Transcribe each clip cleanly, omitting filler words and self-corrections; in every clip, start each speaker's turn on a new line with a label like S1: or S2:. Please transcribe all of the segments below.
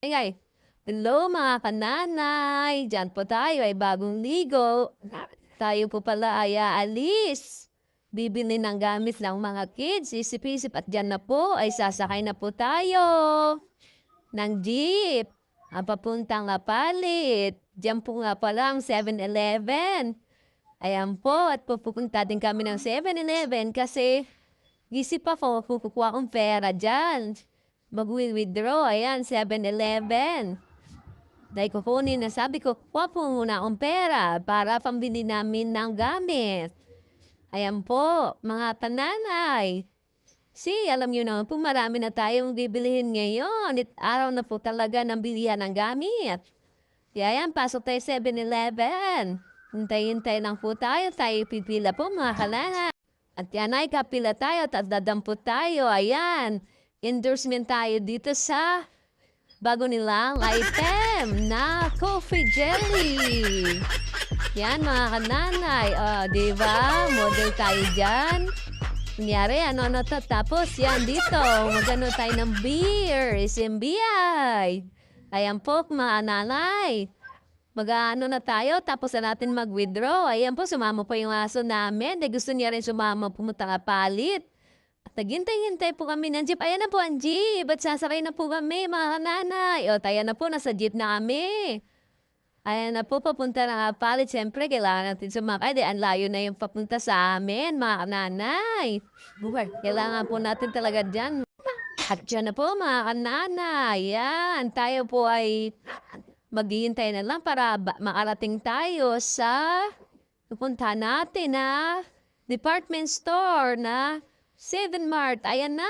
S1: Ingay. Hello mga kananay, diyan po tayo ay bagong ligo. Tayo po pala ay aalis. Bibili ng gamit ng mga kids, isip-isip at diyan na po ay sasakay na po tayo ng jeep. Ang papuntang Palit. Diyan po nga pala ang 7-Eleven. Ayan po, at pupunta din kami ng 7-Eleven kasi isip ako, kukuha akong pera dyan. Mag-withdraw, ayan, 7-Eleven. Dahil kukunin na sabi ko, kuha po muna akong pera para pambili namin ng gamit. Ayan po, mga tananay. Alam nyo naman po, marami na tayong bibilihin ngayon. Araw na po talaga ng bilihan ng gamit. Kaya yan, pasok tayo 7-Eleven. Hintay-hintay lang po tayo pipila po mga kalana. At yan ay kapila tayo at dadampot tayo. Ayan, endorsement tayo dito sa bago nilang item na coffee jelly. Yan mga kananay. Diba? Model tayo dyan. Kunyari, ano to? Tapos yan dito. Magano tayo ng beer. SMBI. Ayan po mga nanay. Mag-ano na tayo, tapos na natin mag-withdraw. Ayan po, sumama po yung aso namin. Gusto niya rin sumama pumunta nga Palit. At naghintay-hintay po kami ng jeep. Ayan na po ang jeep. At sasakay na po kami, mga kananay. O, tayo na po, nasa jeep na kami. Ayan na po, papunta na nga Palit. Siyempre, kailangan natin sumakay. Ang layo na yung papunta sa amin, mga kananay. Kailangan po natin talaga dyan. At dyan na po, mga kananay. Ayan, tayo po ay maghihintay na lang para makarating tayo sa pupunta natin na department store na 7 Mart. Ayan na,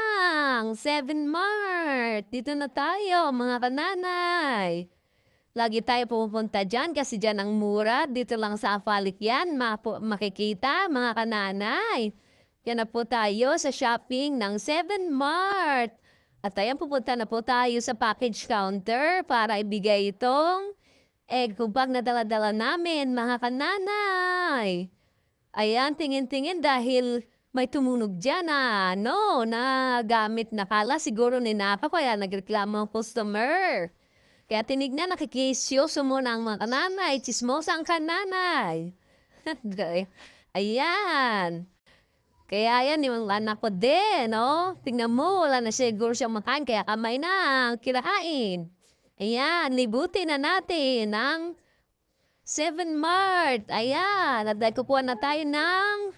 S1: 7 Mart. Dito na tayo, mga kananay. Lagi tayo pupunta dyan kasi dyan ang mura. Dito lang sa Afalik yan, makikita, mga kananay. Yan na po tayo sa shopping ng 7 Mart. At ayan, pupunta na po tayo sa package counter para ibigay itong egg kubag na dala-dala namin, mga kananay. Ayan, tingin-tingin dahil may tumunog dyan na gamit na kala. Siguro ninapa ko, kaya nagreklamo ang customer. Kaya tinignan, nakikisyoso mo ng mga kananay, chismosa ang kananay. Ayan. Kaya yan, yung anak ko din, no? Tingnan mo, wala na siguro siyang makain, kaya kamay na ang kirain. Ayan, libutin na natin ang 7 Mart. Ayan, at dahil kukuha na tayo ng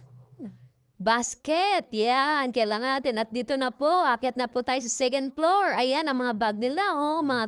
S1: basket. Yan, kailangan natin. At dito na po, akyat na po tayo sa second floor. Ayan, ang mga bag nila, mga